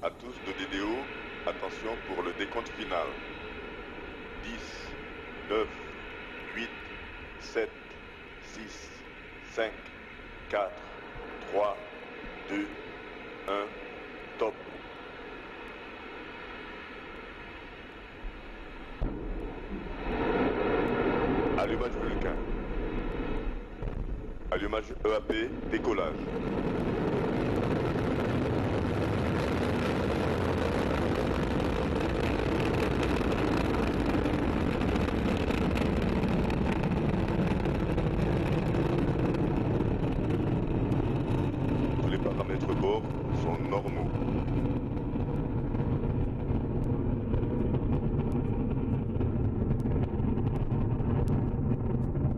À tous de DDO, attention pour le décompte final. 10, 9, 8, 7, 6, 5, 4, 3, 2, 1, top. Allumage Vulcain. Allumage EAP, décollage. Tous les paramètres bord sont normaux.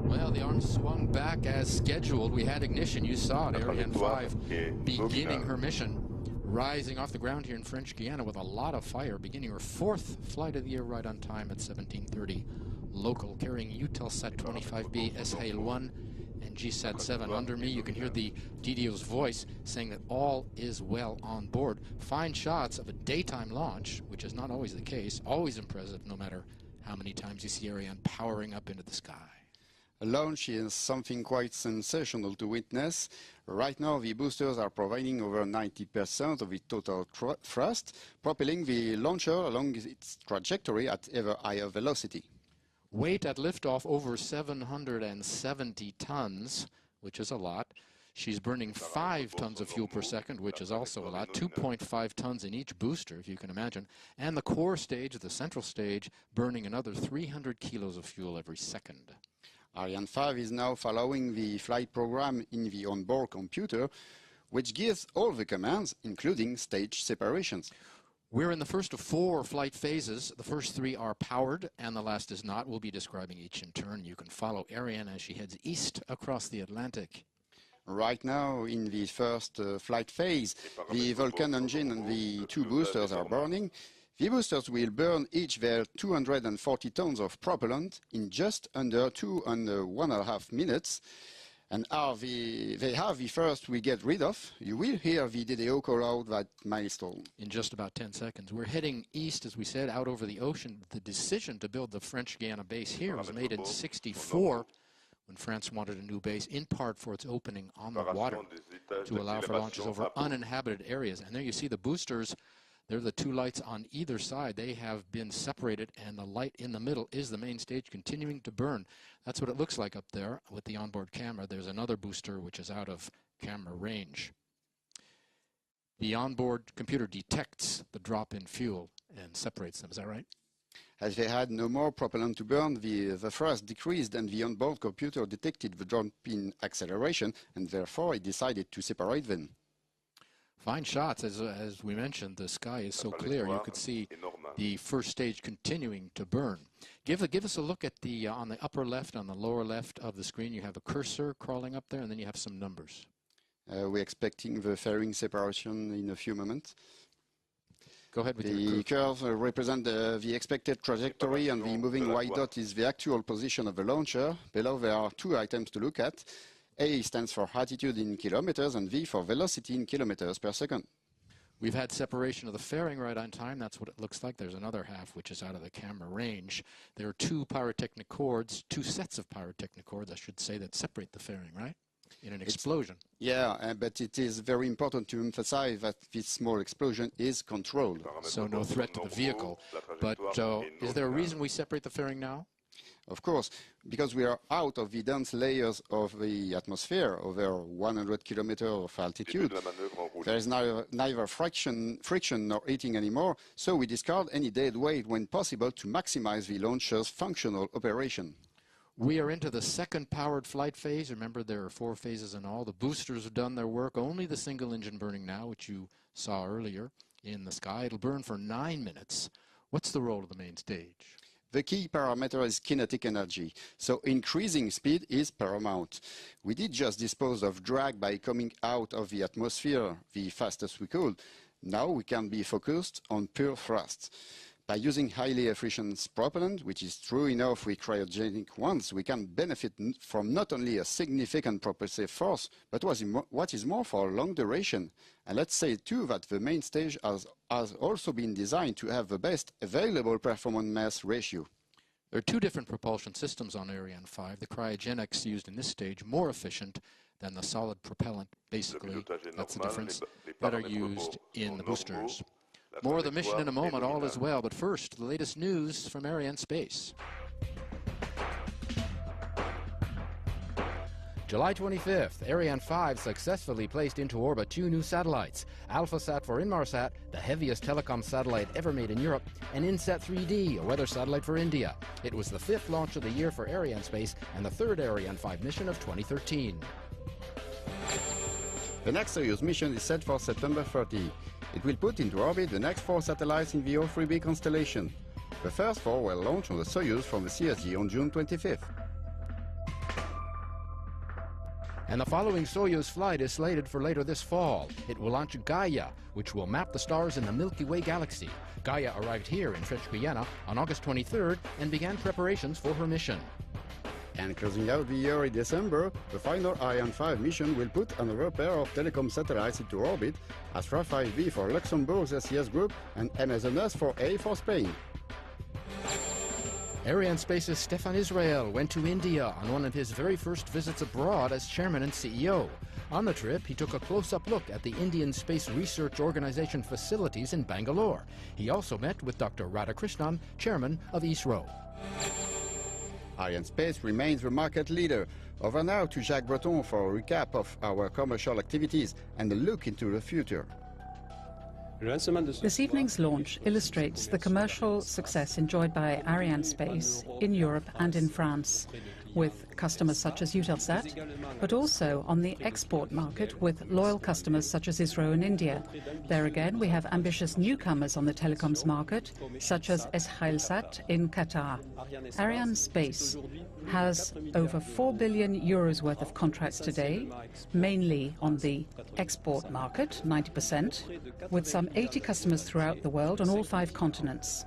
Well, the arm swung back as scheduled. We had ignition. You saw it, Ariane 5 beginning her mission, rising off the ground here in French Guiana with a lot of fire, beginning her 4th flight of the year right on time at 17:30 local, carrying Eutelsat 25B, SHAIL 1, and GSAT 7. Under me, you can hear the DDO's voice saying that all is well on board. Fine shots of a daytime launch, which is not always the case, always impressive no matter how many times you see Ariane powering up into the sky. A launch is something quite sensational to witness. Right now, the boosters are providing over 90% of the total thrust, propelling the launcher along its trajectory at ever higher velocity. Weight at liftoff over 770 tons, which is a lot. She's burning 5 tons of fuel per second, which is also a lot. 2.5 tons in each booster, if you can imagine. And the core stage, the central stage, burning another 300 kilos of fuel every second. Ariane 5 is now following the flight program in the onboard computer, which gives all the commands, including stage separations. We're in the first of 4 flight phases. The first 3 are powered, and the last is not. We'll be describing each in turn. You can follow Ariane as she heads east across the Atlantic. Right now, in the first flight phase, the Vulcan engine and the 2 boosters are burning. The boosters will burn each their 240 tons of propellant in just under 2.5 minutes. And they have the first we get rid of. You will hear the DDO call out that milestone. In just about 10 seconds. We're heading east, as we said, out over the ocean. The decision to build the French Guiana base here was made in '64 when France wanted a new base, in part for its opening on the water to allow for launches over uninhabited areas. And there you see the boosters. They're the 2 lights on either side. They have been separated, and the light in the middle is the main stage continuing to burn. That's what it looks like up there with the onboard camera. There's another booster which is out of camera range. The onboard computer detects the drop in fuel and separates them. Is that right? As they had no more propellant to burn, the thrust decreased, and the onboard computer detected the drop in acceleration, and therefore it decided to separate them. Fine shots. As we mentioned, the sky is so clear. You could see the first stage continuing to burn. Give us a look at the on the upper left, on the lower left of the screen. You have a cursor crawling up there, and then you have some numbers. We're expecting the fairing separation in a few moments. Go ahead with the curves represent the expected trajectory, and the moving white dot is the actual position of the launcher. Below there are 2 items to look at. A stands for altitude in kilometers, and V for velocity in kilometers per second. We've had separation of the fairing right on time. That's what it looks like. There's another half which is out of the camera range. There are 2 pyrotechnic cords, 2 sets of pyrotechnic cords, I should say, that separate the fairing, right? In an explosion. Yeah, but it is very important to emphasize that this small explosion is controlled. So no threat to the vehicle. But is there a reason we separate the fairing now? Of course, because we are out of the dense layers of the atmosphere over 100 kilometers of altitude. There is neither friction nor heating anymore, so we discard any dead weight when possible to maximize the launcher's functional operation. We are into the second powered flight phase. Remember, there are 4 phases in all. The boosters have done their work. Only the single engine burning now, which you saw earlier in the sky. It'll burn for 9 minutes. What's the role of the main stage? The key parameter is kinetic energy, so increasing speed is paramount. We did just dispose of drag by coming out of the atmosphere the fastest we could. Now we can be focused on pure thrust. By using highly efficient propellant, which is true enough with cryogenic ones, we can benefit from not only a significant propulsive force, but what is more for long duration. And let's say too that the main stage has also been designed to have the best available performance-mass ratio. There are two different propulsion systems on Ariane 5. The cryogenics used in this stage more efficient than the solid propellant, basically, that's the difference, that are used in the boosters. More of the mission in a moment, all is well. But first, the latest news from Ariane Space. July 25th, Ariane 5 successfully placed into orbit 2 new satellites. AlphaSat for Inmarsat, the heaviest telecom satellite ever made in Europe, and INSAT 3D, a weather satellite for India. It was the 5th launch of the year for Ariane Space and the 3rd Ariane 5 mission of 2013. The next Soyuz mission is set for September 30. It will put into orbit the next 4 satellites in the O3b constellation. The first 4 were launched on the Soyuz from the CSG on June 25th. And the following Soyuz flight is slated for later this fall. It will launch Gaia, which will map the stars in the Milky Way galaxy. Gaia arrived here in French Guiana on August 23rd and began preparations for her mission. And closing out the year in December, the final Ariane 5 mission will put another pair of telecom satellites into orbit, Astra 5B for Luxembourg's SES group and Amazonas for A for Spain. Ariane Space's Stéphane Israël went to India on one of his very first visits abroad as chairman and CEO. On the trip, he took a close-up look at the Indian Space Research Organization facilities in Bangalore. He also met with Dr. Radhakrishnan, chairman of ISRO. Ariane Space remains the market leader. Over now to Jacques Breton for a recap of our commercial activities and a look into the future. This evening's launch illustrates the commercial success enjoyed by Ariane Space in Europe and in France, with customers such as Eutelsat, but also on the export market with loyal customers such as ISRO in India. There again, we have ambitious newcomers on the telecoms market, such as Eutelsat in Qatar. Ariane Space has over 4 billion euros worth of contracts today, mainly on the export market, 90%, with some 80 customers throughout the world on all 5 continents,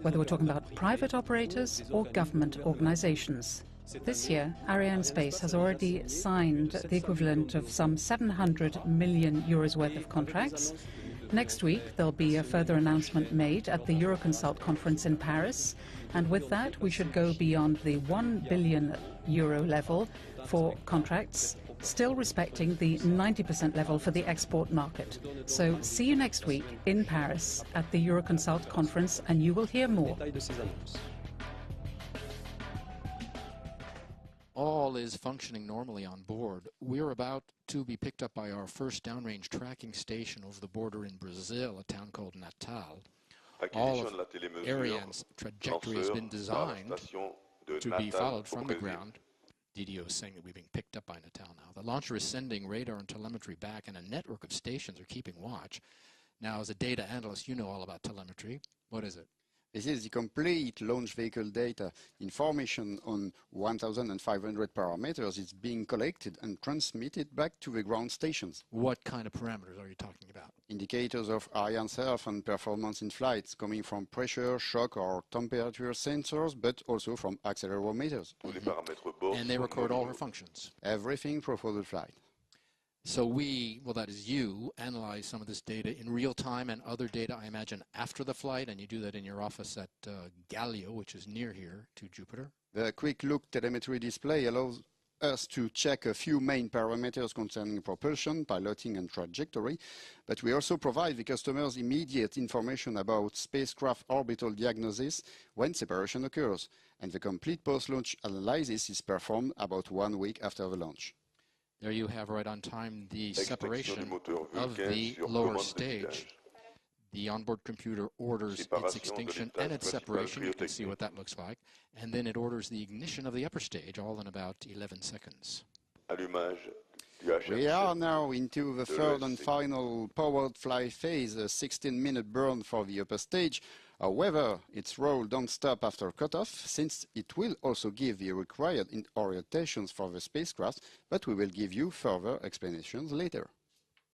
whether we're talking about private operators or government organizations. This year, Ariane Space has already signed the equivalent of some 700 million euros worth of contracts. Next week, there'll be a further announcement made at the Euroconsult conference in Paris, and with that, we should go beyond the 1 billion euro level for contracts, still respecting the 90% level for the export market. So see you next week in Paris at the Euroconsult conference, and you will hear more. All is functioning normally on board. We're about to be picked up by our first downrange tracking station over the border in Brazil, a town called Natal. All of Ariane's trajectory has been designed to be followed from the ground. DDO is saying that we're being picked up by Natal now. The launcher is sending radar and telemetry back, and a network of stations are keeping watch. Now, as a data analyst, you know all about telemetry. What is it? This is the complete launch vehicle data. Information on 1,500 parameters is being collected and transmitted back to the ground stations. What kind of parameters are you talking about? Indicators of Ariane's health and performance in flights, coming from pressure, shock or temperature sensors, but also from accelerometers. And they record all her functions? Everything for the flight. So we, well, that is you, analyze some of this data in real time and other data, I imagine, after the flight, and you do that in your office at Galileo, which is near here to Jupiter. The quick look telemetry display allows us to check a few main parameters concerning propulsion, piloting and trajectory, but we also provide the customers immediate information about spacecraft orbital diagnosis when separation occurs, and the complete post-launch analysis is performed about 1 week after the launch. There you have right on time the separation of the lower stage. The onboard computer orders its extinction and its separation. You can see what that looks like. And then it orders the ignition of the upper stage, all in about 11 seconds. We are now into the third and final powered flight phase, a 16-minute burn for the upper stage. However, its roll don't stop after cutoff, since it will also give the required orientations for the spacecraft, but we will give you further explanations later.